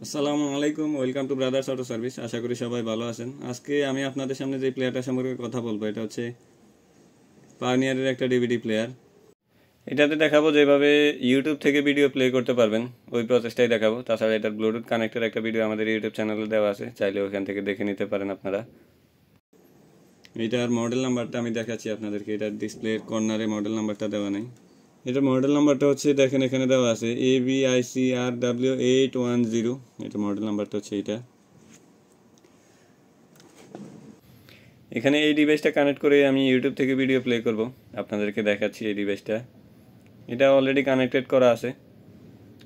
আসসালামু আলাইকুম, welcome to brothers auto service. আশা করি সবাই ভালো আছেন। আজকে আমি আপনাদের সামনে যে প্লেয়ারটা সম্পর্কে কথা বলবো, এটা হচ্ছে পাওনিয়ারের একটা ডিভিডি প্লেয়ার। এটাতে দেখাবো যেভাবে ইউটিউব থেকে ভিডিও প্লে করতে পারবেন, ওই প্রসেসটাই দেখাবো। তাছাড়া এটার ব্লুটুথ কানেক্টের একটা ভিডিও আমাদের ইউটিউব চ্যানেলে দেওয়া আছে, চাইলে ওখান থেকে দেখে নিতে পারেন আপনারা। এটার মডেল নাম্বারটা আমি দেখাচ্ছি আপনাদেরকে। এটার ডিসপ্লের কর্নারে মডেল নাম্বারটা দেওয়া নেই। এটার মডেল নাম্বারটা হচ্ছে, দেখেন এখানে দেওয়া আছে ABICRW810। এটা মডেল নাম্বারটা হচ্ছে এটা। এখানে এই ডিভাইসটা কানেক্ট করে আমি ইউটিউব থেকে ভিডিও প্লে করব, আপনাদেরকে দেখাচ্ছি এই ডিভাইসটা। এটা অলরেডি কানেক্টেড করা আছে।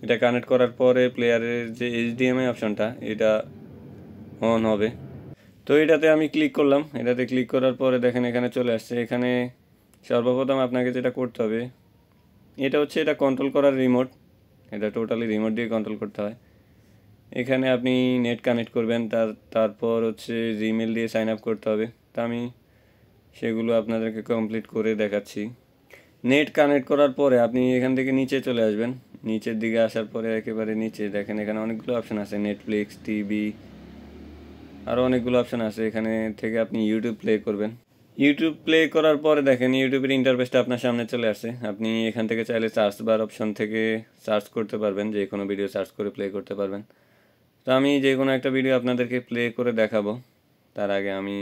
এটা কানেক্ট করার পরে প্লেয়ারের যে HDMI অপশনটা, এটা অন হবে। তো এটাতে আমি ক্লিক করলাম। এটাতে ক্লিক করার পরে দেখেন এখানে চলে আসছে। এখানে সর্বপ্রথম আপনাকে যেটা করতে হবে, এটা হচ্ছে এটা কন্ট্রোল করার রিমোট। এটা টোটালি রিমোট দিয়ে কন্ট্রোল করতে হয়। এখানে আপনি নেট কানেক্ট করবেন, তারপর হচ্ছে জিমেল দিয়ে সাইন আপ করতে হবে। তা আমি সেগুলো আপনাদেরকে কমপ্লিট করে দেখাচ্ছি। নেট কানেক্ট করার পরে আপনি এখান থেকে নিচে চলে আসবেন। নিচের দিকে আসার পরে একেবারে নিচে দেখেন এখানে অনেকগুলো অপশান আছে, নেটফ্লিক্স, টিভি, আরও অনেকগুলো অপশান আছে। এখানে থেকে আপনি ইউটিউব প্লে করবেন। ইউটিউব প্লে করার পরে দেখেন ইউটিউবের ইন্টারফেসটা আপনার সামনে চলে আসে। আপনি এখান থেকে চাইলে সার্চ বার অপশন থেকে সার্চ করতে পারবেন, যে কোনো ভিডিও সার্চ করে প্লে করতে পারবেন। তো আমি যে কোনো একটা ভিডিও আপনাদেরকে প্লে করে দেখাবো। তার আগে আমি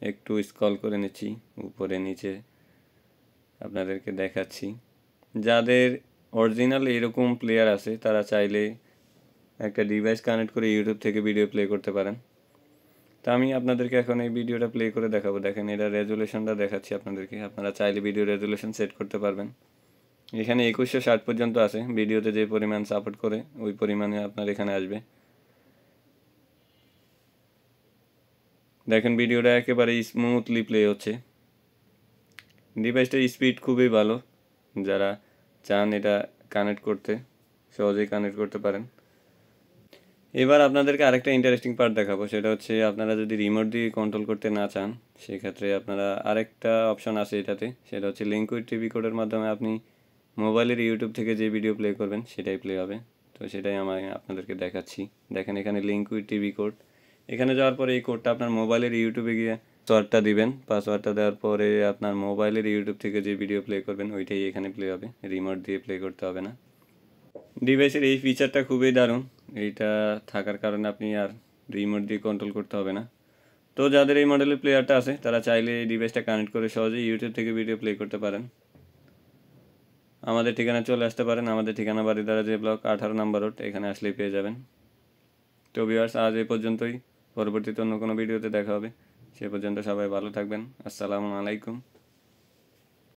একটু স্ক্রল করে নিচ্ছি উপরে নিচে, আপনাদেরকে দেখাচ্ছি। যাদের অরিজিনাল এরকম প্লেয়ার আছে তারা চাইলে একটা ডিভাইস কানেক্ট করে ইউটিউব থেকে ভিডিও প্লে করতে পারেন। তা আমি আপনাদেরকে এখন এই ভিডিওটা প্লে করে দেখাবো। দেখেন এটা রেজুলেশনটা দেখাচ্ছি আপনাদেরকে। আপনারা চাইলে ভিডিও রেজুলেশন সেট করতে পারবেন। এখানে 2160 পর্যন্ত আছে। ভিডিওতে যে পরিমাণ সাপোর্ট করে ওই পরিমাণে আপনার এখানে আসবে। দেখেন ভিডিওটা একেবারে স্মুথলি প্লে হচ্ছে। ডিভাইসটার স্পিড খুবই ভালো। যারা চান এটা কানেক্ট করতে, সহজেই কানেক্ট করতে পারেন। এবার আপনাদেরকে আরেকটা ইন্টারেস্টিং পার্ট দেখাবো। সেটা হচ্ছে আপনারা যদি রিমোট দিয়ে কন্ট্রোল করতে না চান, সেক্ষেত্রে আপনারা আরেকটা অপশন আছে এটাতে। সেটা হচ্ছে লিঙ্ক উইথ টিভি কোডের মাধ্যমে আপনি মোবাইলের ইউটিউব থেকে যে ভিডিও প্লে করবেন সেটাই প্লে হবে। তো সেটাই আমি আপনাদেরকে দেখাচ্ছি। দেখেন এখানে লিঙ্ক উইথ টিভি কোড। এখানে যাওয়ার পরে এই কোডটা আপনার মোবাইলের ইউটিউবে গিয়ে পাসওয়ার্ডটা দিবেন। পাসওয়ার্ডটা দেওয়ার পরে আপনার মোবাইলের ইউটিউব থেকে যে ভিডিও প্লে করবেন ওইটাই এখানে প্লে হবে, রিমোট দিয়ে প্লে করতে হবে না। ডিভাইসের এই ফিচারটা খুবই দারুণ। এইটা থাকার কারণে আপনি আর রিমোট দিয়ে কন্ট্রোল করতে হবে না। তো যাদের এই মডেলের প্লেয়ারটা আছে তারা চাইলে এই ডিভাইসটা কানেক্ট করে সহজেই ইউটিউব থেকে ভিডিও প্লে করতে পারেন। আমাদের ঠিকানা চলে আসতে পারেন। আমাদের ঠিকানা বারিধারা যে ব্লক 18 নম্বর রোড, এখানে আসলেই পেয়ে যাবেন। তো ভিউয়ার্স, আজ এই পর্যন্তই। পরবর্তীতে অন্য কোনো ভিডিওতে দেখা হবে। সে পর্যন্ত সবাই ভালো থাকবেন। আসসালামু আলাইকুম।